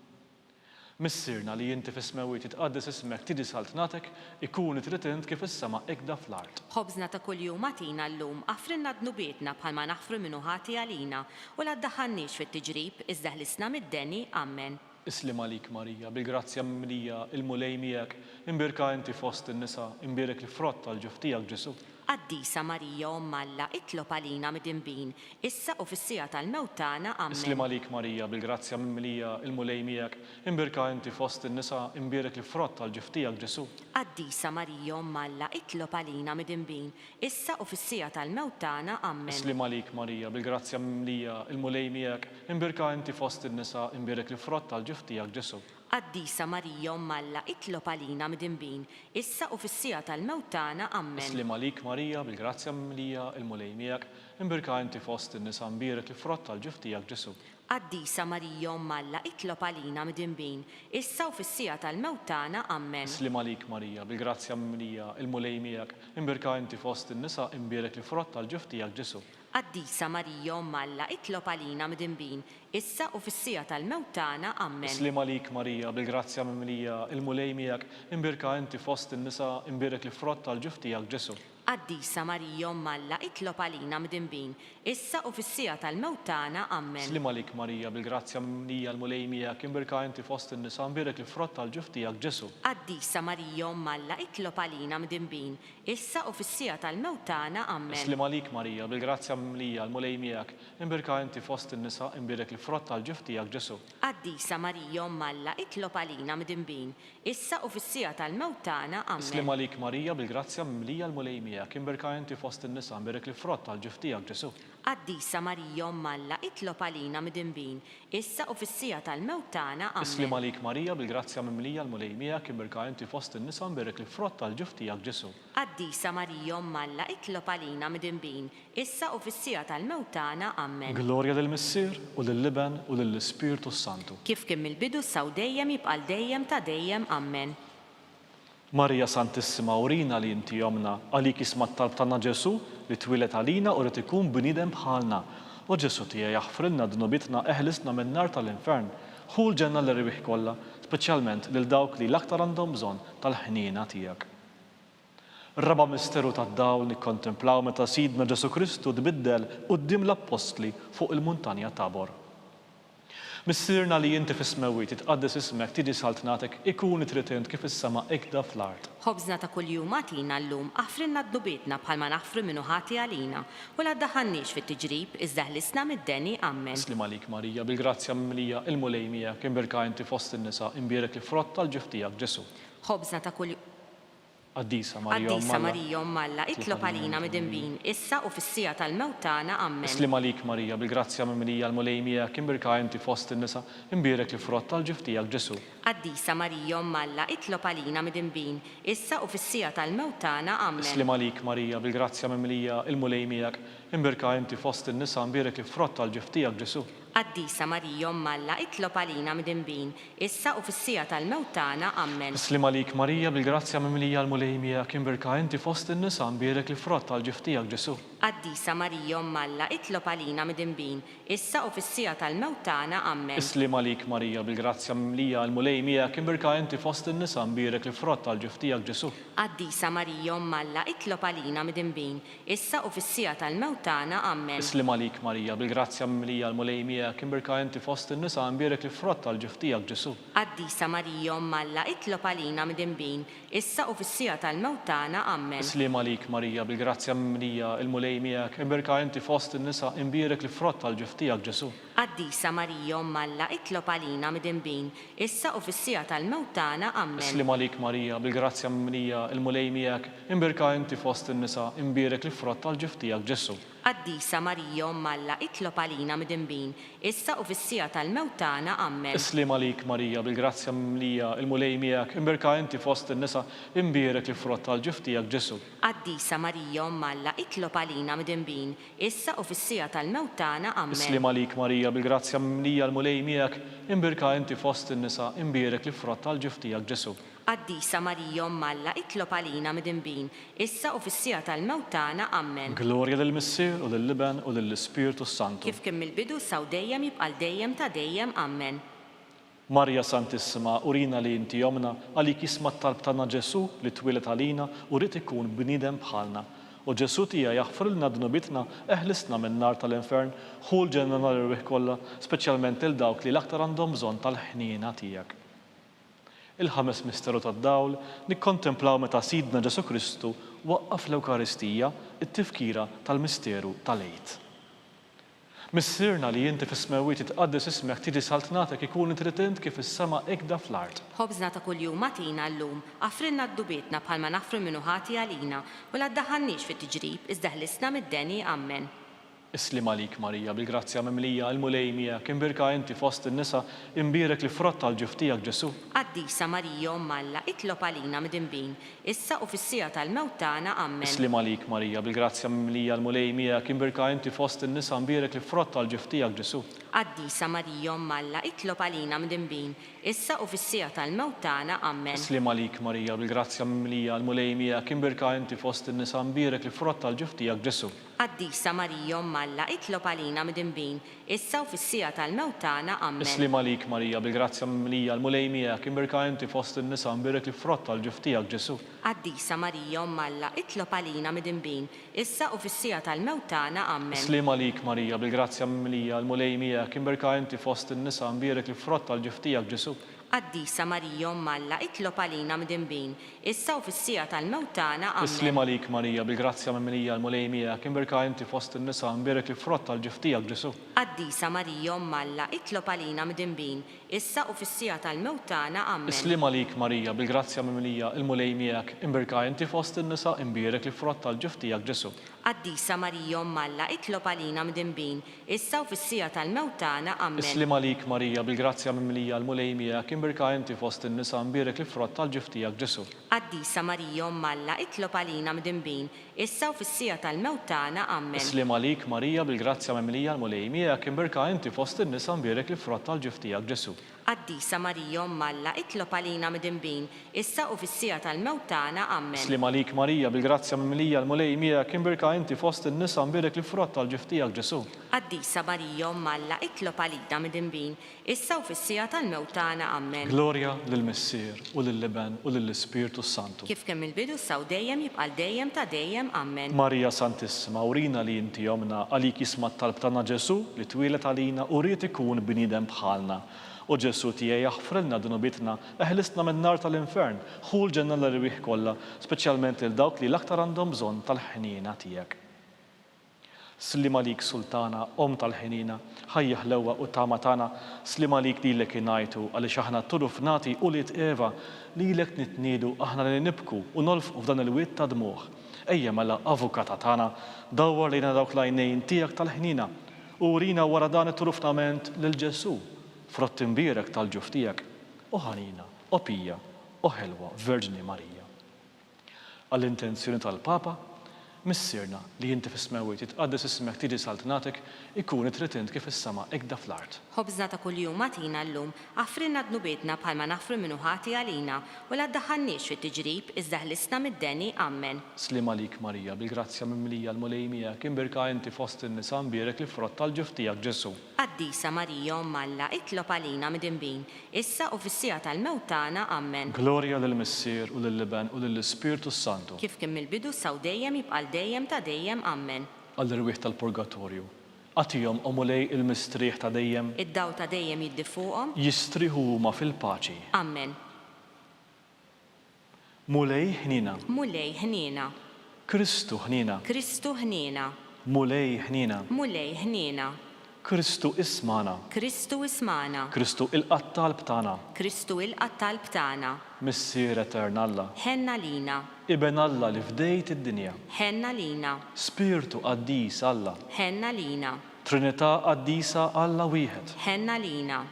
Missirna li inti fis-smawiet titqaddis ismek tiġi saltnatek ikun tritint kif is-sema ekda fl-art. Ħobżna ta' kuljum għatina llum għafrinna dnubietna bħalma naħfru minnu ħati għalina u la ddaħħalniex fit-tiġrib iżda ħlisna mid-deni ammen. Islim għalik Marija, bil-grazzja mimlija, il-mulej miegħek, imbirka inti fost in-nisa, imbirek li frott tal-ġuf tiegħek Ġesu. Qaddisa Marija Omm Alla itlob għalina mid-dinbin, issa u fis-sija tal-mewt tagħna ammen. Islim għalik Marija, bil-grazzja mimlija, il-mulej miegħek, imbirka inti fost in-nisa, imbirek li frott tal-ġuf tiegħek Ġesu. Qaddisa Marija Omm Alla itlob għalina mid-dinbin, issa u fis-sija tal-mewt tagħna ammen. Islim għalik Marija, bil-grazzja mimlija, il-mulej miegħek, imbirka inti fost in-nisa, imbirek li frott tal-ġuf tiegħek Ġesu. Qaddisa Marija Omm Alla itlob għalina mid-dinbin, issa u fis-sija tal-mewt tagħna ammen. Islim għalik Marija, bil-grazzja mimlija, il-mulej miegħek, imbirka inti fost in-nisa, imbirek li frott tal-ġuf tiegħek Ġesu. Qaddisa Marija Omm Alla itlob għalina mid-dinbin, issa u fis-sija tal-mewt tagħna ammen. Islim għalik Marija, bil-grazzja mimlija, il-mulej miegħek, imbirka inti fost in-nisa, imbirek li frott tal-ġuf tiegħek Ġesu. Qaddisa Marija Omm Alla itlob għalina mid-dinbin, issa u fis-sija tal-mewt tagħna ammen. Islim għalik Marija, bil-grazzja mimlija, il-mulej miegħek, imbirka inti fost in-nisa, imbirek li frott tal-ġuf tiegħek Ġesu. Qaddisa Marija Omm Alla itlob għalina mid-dinbin, issa u fis-sija tal-mewt tagħna ammen. Islim għalik Marija, bil-grazzja mimlija, il-mulej miegħek, imbirka inti fost in-nisa, imbirek li frott tal-ġuf tiegħek Ġesu. Qaddisa Marija Omm Alla itlob għalina mid-dinbin, issa u fis-sija tal-mewt tagħna ammen. Islim għalik Marija, bil-grazzja mimlija, il-mulej miegħek, imbirka inti fost in-nisa, imbirek li frott tal-ġuf tiegħek Ġesu. Qaddisa Marija Omm Alla itlob għalina mid-dinbin, issa u fis-sija tal-mewt tagħna Islim ammen. għalik Marija, bil-grazzja mimlija, il-mulej miegħek, imbirka inti fost in-nisa, imbirek li frott tal-ġuf tiegħek Ġesu. Qaddisa Marija Omm Alla itlob għalina mid-dinbin, issa u fis-sija tal-mewt tagħna Islim ammen. għalik Marija, bil-grazzja mimlija, il-mulej miegħek, imbirka inti fost in-nisa, imbirek li frott tal-ġuf tiegħek Ġesu. Qaddisa Marija Omm Alla itlob għalina mid-dinbin, issa u fis-sija tal-mewt tagħna ammen. Glorja lill-Missier u lill-Liben u lill-Ispirtu Santu. Kif kien mill-bidu saw dejjem jibqa' dejjem ta' dejjem ammen. Marija Santissima, urina li inti jomna, għalik jisma' talb tagħna Ġesu li twilet għalina u rid ikun bniedem bħalna. U Ġesu tiegħi jaħfrilna dnubitna eħlisna min-nar tal-infern, ħu l-ġenna l-rebieħ kollha, speċjalment lil dawk li l-aktar għandhom bżonn tal-ħnina tiegħek. Ir-raba' misteru tad-dawl nikkontemplaw meta Sidna Ġesu Kristu tbiddel quddiem l-Apostli fuq il-Muntanja Tabor. Missirna li inti fis-smawiet titqaddis ismek tiġi saltnatek ikun tritint kif is-sema ekda fl-art. Ħobżna ta' kuljum għatina llum għafrinna dnubietna bħalma naħfru minnu ħati għalina u la ddaħħalniex fit-tiġrib iżda ħlisna mid-deni ammen. Islim għalik Marija, bil-grazzja mimlija, il-mulej miegħek, imbirka inti fost in-nisa, imbirek li frott tal-ġuf tiegħek Ġesu. Ħobżna ta' kuljum Qaddisa Marija Omm Qaddisa Alla. Marija Omm Alla itlob għalina mid-dinbin, issa u fis-sija tal-mewt tagħna ammen. Islim għalik Marija, bil-grazzja mimlija, il-mulej miegħek, imbirka inti fost in-nisa, imbirek li frott tal-ġuf tiegħek Ġesu. Qaddisa Marija Omm Alla itlob għalina mid-dinbin, issa u fis-sija tal-mewt tagħna ammen. Islim għalik Marija, bil-grazzja mimlija, il-mulej miegħek, imbirka inti fost in-nisa, imbirek li frott tal-ġuf tiegħek Ġesu. Qaddisa Marija Omm Alla itlob għalina mid-dinbin, issa u fis-sija tal-mewt tagħna ammen. Islim għalik Marija, bil-grazzja mimlija, il-mulej miegħek, imbirka inti fost in-nisa, imbirek li frott tal-ġuf tiegħek Ġesu. Qaddisa Marija Omm Alla itlob għalina mid-dinbin, issa u fis-sija tal-mewt tagħna ammen. Islim għalik Marija, bil-grazzja mimlija, il-mulej miegħek, imbirka inti fost in-nisa, imbirek li frott tal-ġuf tiegħek Ġesu. Qaddisa Marija Omm Alla itlob għalina mid-dinbin, issa u fis-sija tal-mewt tagħna ammen. Islim għalik Marija, bil-grazzja mimlija, il-mulej miegħek, imbirka inti fost in-nisa, imbirek li frott tal-ġuf tiegħek Ġesu. Qaddisa Marija Omm Alla itlob għalina mid-dinbin, issa u fis-sija tal-mewt tagħna ammen. Islim għalik Marija, bil-grazzja mimlija, il-mulej miegħek, imbirka inti fost in-nisa, imbirek li frott tal-ġuf tiegħek Ġesu. Qaddisa Marija Omm Alla itlob għalina mid-dinbin, issa u fis-sija tal-mewt tagħna ammen. Islim għalik Marija, bil-grazzja mimlija, il-mulej miegħek, imbirka inti fost in-nisa, imbirek li frott tal-ġuf tiegħek Ġesu. Qaddisa Marija Umm Alla, itlob għalina midinbin, issa u fis-sija tal-mewt tagħna. Amen. Islim għalik Marija, bil-grazzja mimlija, il-mulej miegħek, imbirka inti fost in-nisa, imbierek li frott tal-ġuf tiegħek Ġesu. Qaddisa Marija Umm Alla, itlob għalina midinbin, issa u fis-sija tal-mewt tagħna. Amen. Islim għalik Marija, bil-grazzja mimlija, il-mulej miegħek, imbirka inti fost in-nisa, imbierek li frott tal-ġuf tiegħek Ġesu. Qaddisa Marija Umm Alla, itlob għalina midinbin, issa u fis-sija tal-mewt tagħna. Amen. Glorja lill-Missier u lill-Liben u lill-Ispiritu Santu. Kif kien mill-bidu saw dejjem jibqal dejjem ta' dejjem. Amen. Marja Santissima, urina li inti jomna, għalik jisma t-talb tagħna Ġesu li twilet għalina u rrid ikun bniedem bħalna. U Ġesu tija jaħfrilna dnubitna, eħlisna minn nar tal-infern, ħu l-ġenna nar irwieħ kollha, speċjalment il-dawk li l-aktar għandhom bżonn tal-ħniena tiegħek. Il-ħames misteru tad-dawl nikkontemplaw meta Sidna Ġesu Kristu waqqaf l-Ewkaristija it-tifkira tal-misteru tal-Għid. Missirna li inti fis-smewwiet titqaddis ismek tiġi saltnatek ikun intritent kif is-sema ekda fl-art. Ħobżna ta' kuljum matina llum, għafrinna d-dubietna bħalma nafru minnu ħati għalina, u la ddaħħalniex fit-tiġrib, iżda ħlisna mid-deni. Amen. Islim għalik Marija, bil-grazzja mimlija, il-mulej miegħek, imbirka inti fost in-nisa, imbierek li frott tal-ġuf tiegħek Ġesu. Qaddisa Marija Umm Alla, itlob għalina midinbin, issa u fis-sija tal-mewt tagħna. Amen. Islim għalik Marija, bil-grazzja mimlija, il-mulej miegħek, imbirka inti fost in-nisa, imbierek li frott tal-ġuf tiegħek Ġesu. Qaddisa Marija Umm Alla, itlob għalina midinbin, issa u fis-sija tal-mewt tagħna. Amen. Islim għalik Marija, bil-grazzja mimlija, il-mulej miegħek, imbirka inti fost in-nisa, imbierek li frott tal-ġuf tiegħek Ġesu. Qaddisa Marija Umm Alla, itlob għalina midinbin, issa u fis-sija tal-mewt tagħna. Amen. Islim għalik Marija, bil-grazzja mimlija, il-mulej miegħek, imbirka inti fost in-nisa, imbierek li frott tal-ġuf tiegħek Ġesu. Qaddisa Marija Umm Alla, itlob għalina midinbin, issa u fis-sija tal-mewt tagħna. Amen. Islim għalik Marija, bil-grazzja mimlija, il-mulej miegħek, imbirka inti fost in-nisa, imbierek li frott tal-ġuf tiegħek Ġesu. Qaddisa Marija Umm Alla, itlob għalina midinbin, issa u fis-sija tal-mewt tagħna. Amen. Islim għalik Marija, bil-grazzja mimlija, il-mulej miegħek, imbirka inti fost in-nisa, imbierek li frott tal-ġuf tiegħek Ġesu. Qaddisa Marija Umm Alla, itlob għalina midinbin, issa u fis-sija tal-mewt tagħna. Amen. Islim għalik Marija, bil-grazzja mimlija, il-mulej miegħek, imbirka inti fost in-nisa, imbierek li frott tal-ġuf tiegħek Ġesu. Qaddisa Marija Umm Alla, itlob għalina midinbin, issa u fis-sija tal-mewt tagħna. Amen. Islim għalik Marija, bil-grazzja mimlija, il-mulej miegħek, imbirka inti fost in-nisa, imbierek li frott tal-ġuf tiegħek Ġesu. Qaddisa Marija Umm Alla, itlob għalina midinbin, issa u fis-sija tal-mewt tagħna. Amen. Islim għalik Marija, bil-grazzja mimlija, il-mulej miegħek, imbirka inti fost in-nisa, imbierek li frott tal-ġuf tiegħek Ġesu. Qaddisa Marija Umm Alla, itlob għalina midinbin, issa u fis-sija tal-mewt tagħna. Amen. Islim għalik Marija, bil-grazzja mimlija, il-mulej miegħek, imbirka inti fost in-nisa, imbierek li frott tal-ġuf tiegħek Ġesu. Qaddisa Marija Umm Alla, itlob għalina midinbin, issa u fis-sija tal-mewt tagħna. Amen. Glorja lill-Missier u lill-Liben u lill-Ispiritu Santu. Kif kemm il-bidu saw dejjem jibqal dejjem ta' dejjem. Amen. Marija Santissima, urina li inti jomna, għalik jisma t-talb tagħna Ġesu li twilet għalina u rrid ikun bniedem bħalna. U Ġesu tiegħi jaħfrilna dnubitna, eħlisna minn nar tal-infern, ħu l-ġenna l-irwieħ kollha, speċjalment il dawk li l-aktar għandhom bżonn tal-ħniena tiegħek. Slim għalik Sultana, Om tal-ħinina, ħajja ħlewwa u tama tagħna, slim għalik lilek ingħajtu għaliex aħna turuf nagħti u li Eva lilek nitniedu aħna li nibku u nolfqu f'dan il-wied ta' dmuħ. Ejja mela avukata tagħna, dawwar lejna dawk l-għajnejn tiegħek tal-ħnina u urina wara dan it-turufnament lil Ġesu. Frott imbierek tal-ġuf tiegħek, u ħanina, u pija, u ħelwa, Verġni Marija. Għall-intenzjoni tal-Papa, missirna li inti fis-smewwiet titqaddis ismek tiġi saltnatek ikun itritint kif is-sema ekda fl-art. Ħobżna ta' kuljum matina llum, għafrinna dnubietna bħalma nafru minnu ħati għalina, u la ddaħħalniex fit-tiġrib, iżda ħlisna mid-deni. Amen. Slim għalik Marija, bil-grazzja mimlija l-mulej miegħek, imbirka inti fost in-nisa, imbierek li frott tal-ġuf tiegħek Ġesu. Qaddisa Marija Umm Alla, itlob għalina midinbin, issa u fis-sija tal-mewt tagħna. Amen. Glorja lill-Missier u lill-Liben u lill-Ispiritu Santu. Kif kemm il-bidu saw dejjem jibqal dejjem ta' dejjem. Amen. Għall-irwieħ tal-Purgatorju. Għatihom omulej il-mistrieħ ta' dejjem. Id-daw ta' dejjem jiddi fuqhom. Jistriħu huma fil-paċi. Amen. Mulej ħnina. Mulej ħniena. Kristu ħnina. Kristu ħniena. Mulej ħnina. Mulej ħniena. Kristu ismana, Kristu ismana, Kristu il-qattalb tagħna, Kristu il-qattalb tagħna, Missier Etern Alla, ħenna lina, Iben Alla li fdejt id-dinja, ħenna lina, Spiritu qaddis Alla, ħenna lina, Trinità qaddisa Alla wieħed, ħenna lina,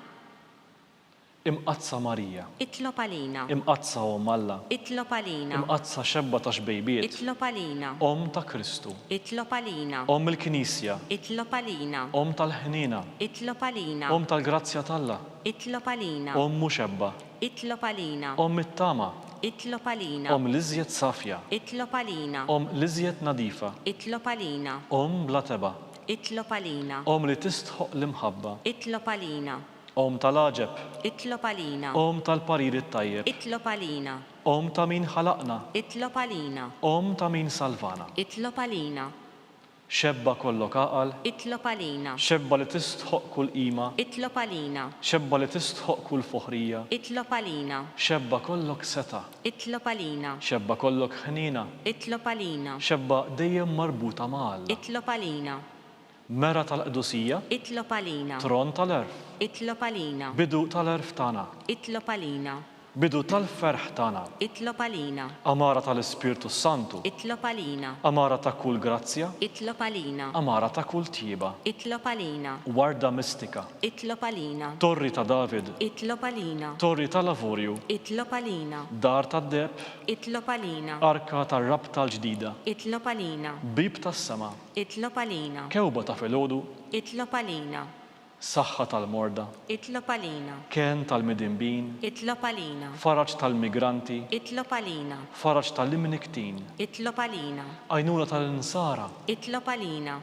imqazza Marija, itlob għalina, imqazza Alla, itlob għalina, imqazza xebba ta' xbejbiet, itlob għalina, ta' Kristu, itlob għalina, il-Knisja, itlob għalina, tal-ħnina, itlob għalina, tal-grazzja talla, itlob għalina, muxebba, itlob għalina, it-tama, itlob għalina, l-iżjed safja, itlob għalina, l-iżjed nadifa, itlob għalina, bla teba, itlob għalina, li tistħoq l-imħabba, itlob għalina, tal-aġeb, itlob għalina, tal-parir it-tajjeb, itlob għalina, ta' min ħalaqna, itlob għalina, ta' min salvana. itlob għalina, Xebba kollok aqal, itlob għalina, xebba li tistħoq kull qima, itlob għalina, xebba li tistħoq kull foħrija, itlob għalina, xebba kollok seta, itlob għalina, xebba kollok ħnina, itlob għalina, xebba dejjem marbuta ma' Alla. itlob għalina, Mera tal-qdusija, itlob għalina, tron tal-erf, itlob għalina, bidu tal-erf tagħna, itlob għalina, bidu tal-ferħ tagħna, itlob għalina, amara tal-Ispirtu Santu, itlob għalina, amara ta' kull grazzja, itlob għalina, amara ta' kull tjiba, itlob għalina, warda mistika, itlob għalina, torri ta' David, itlob għalina, torri tal-Lavurju, itlob għalina, dar tad-deb, itlob għalina, arka tar-rab tal-ġdida, itlob għalina, bib tas-sema, itlob għalina, kewba ta' filgħodu, itlob għalina, saħħa tal-morda, itlob għalina, ken tal-midinbin, itlob għalina, faraġ tal-migranti, itlob għalina, faraġ tal-imniktin, itlob għalina, għajnuna tal-insara, itlob għalina,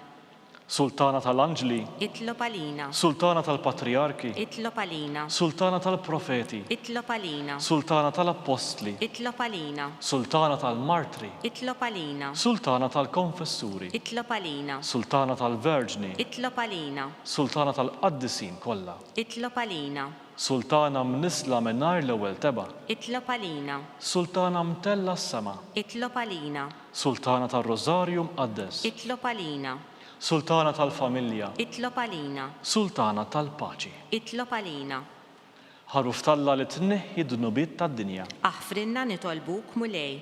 sultana tal-anġli, itlob għalina, sultana tal-patriarki, itlob għalina, sultana tal-profeti, itlob għalina, sultana tal-apostli, itlob għalina, sultana tal-martri, itlob għalina, sultana tal-konfessuri, itlob għalina, sultana tal-verġni, itlob għalina, sultana tal-qaddisin kollha, itlob għalina, sultana mnisla minnar l-ewwel teba, itlob għalina, sultana mtella s-sema, itlob għalina, sultana tal-Rożarju mqaddes, itlob għalina, sultana tal-familja, itlob għalina, sultana tal-paċi. itlob għalina, Ħaruf talla li tneħħi dnubiet tad-dinja. aħfrinna nitolbuk mulej,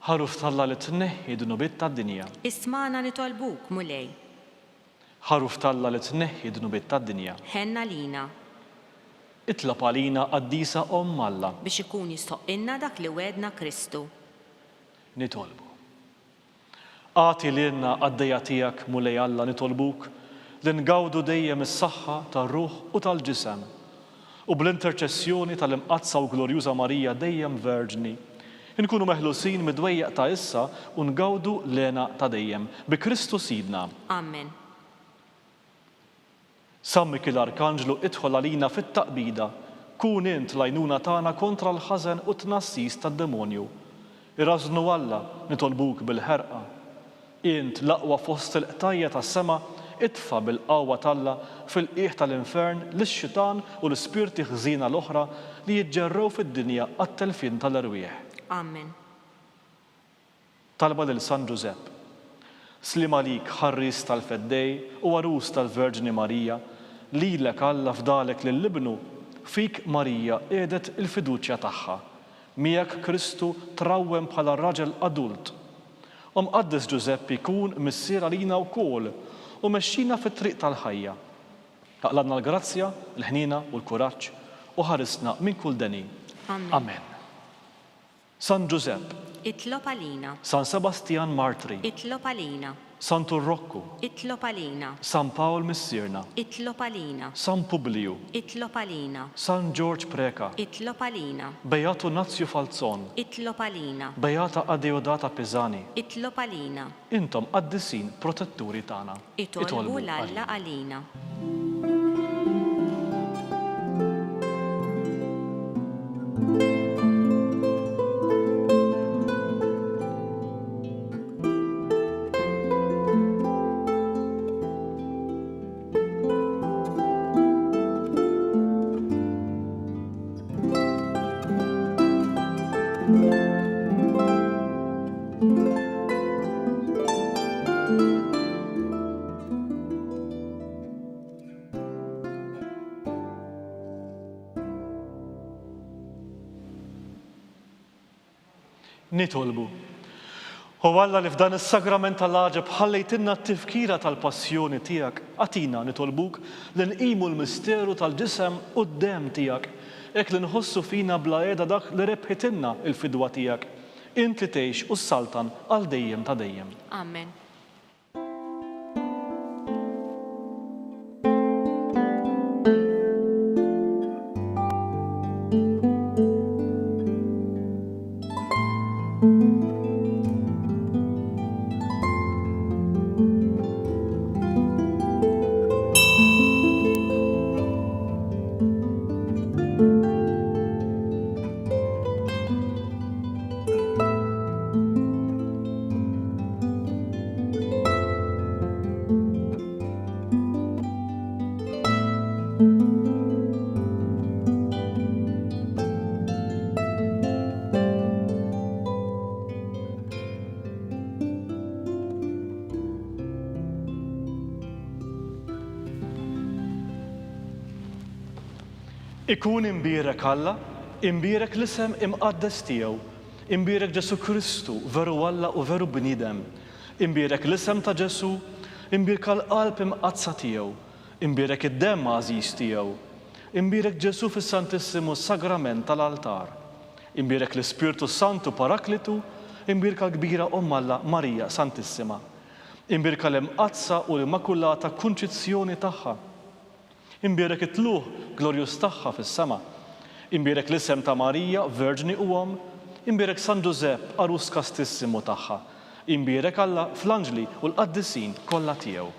Ħaruf talla li tneħħi dnubiet tad-dinja. ismana nitolbuk mulej, Ħaruf talla li tneħħi dnubiet tad-dinja. ħenna lina, Itlab għalina qaddisa Alla, biex ikun jistoqqinna dak li wedna Kristu. nitolbu. Għati lilna għaddejja tiegħek mulej Alla nitolbuk li ngawdu dejjem is-saħħa tar-ruħ u tal-ġisem u bl-interċessjoni tal-imqazza u glorjuża Marija dejjem verġni inkunu meħlusin mid-dwejjeq ta' issa u ngawdu lena ta' dejjem bi Kristu Sidna. Amen. Sammi l-Arkanġlu idħol għalina fit-taqbida, kun int lajnuna tagħna kontra l-ħażen u tnassis tad-demonju. Irrażnu Alla nitolbuk bil-ħerqa. Int l-aqwa fost il-qtajja tas-sema itfa bil-qawwa talla fil-qiegħ tal-infern lix-xitan u l-ispirti ħżina l-oħra li jiġġerrew fid-dinja għat-telfin tal-irwieħ. Amen. Talba lil San Giuseppe. Slim għalik ħarris tal-feddej u għarus tal-Verġni Marija, lilek Alla fdalek lill-ibnu, fik Marija qiegħdet il-fiduċja tagħha. Miegħek Kristu trawwem bħala raġel adult. Qaddis Giuseppe kun missier għalina wkoll u mexxina fit-triq tal-ħajja. Aqladna l-grazzja, l-ħnina u l-kuraġġ u ħarisna minn kull deni. Amen. San Giuseppe, Itlob għalina, San Sebastian Martri, itlob għalina, San Turrokku, itlob għalina, San Paul Missirna, itlob għalina, San Publiu, itlob għalina, San George Preka, itlob għalina, Beato Nazju Falzon, itlob għalina, Beata Adeodata Pisani, itlob għalina, intom qaddisin protetturi tagħna. itolbu l-Alla għalina. Nitolbu. U Alla li f'dan is-sagrament tal-ħaġeb ħallejtilna t-tifkira tal-passjoni tiegħek, għatina nitolbuk li nqimu l-misteru tal-ġisem quddiem tiegħek, hekk li nħossu fina bla qiegħda dak li rebħitilna il-fidwa tiegħek. Int li tgħix u s-saltan għal dejjem ta' dejjem. Amen. Ikun imbierek Alla, imbierek l-isem imqaddes tiegħu, imbierek Ġesu Kristu, veru Alla u veru bniedem, imbierek l-isem ta' Ġesu, imbierek l-qalb imqazza tiegħu, imbierek id-demm għażiż tiegħu, imbierek Ġesu fis-Santissimu Sagrament tal-altar, imbierek l-Ispirtu Santu Paraklitu, imbierek l-kbira Alla Marija Santissima, imbierek l-imqazza u l-Immakulata Kunċizzjoni tagħha, imbierek it-tluħ glorjus tagħha fis-sema, imbierek l-isem ta' Marija, Verġni u Om, imbierek San Giuseppe, Arus Kastissimu tagħha, imbierek Alla fl-anġli u l-qaddisin kollha tiegħu.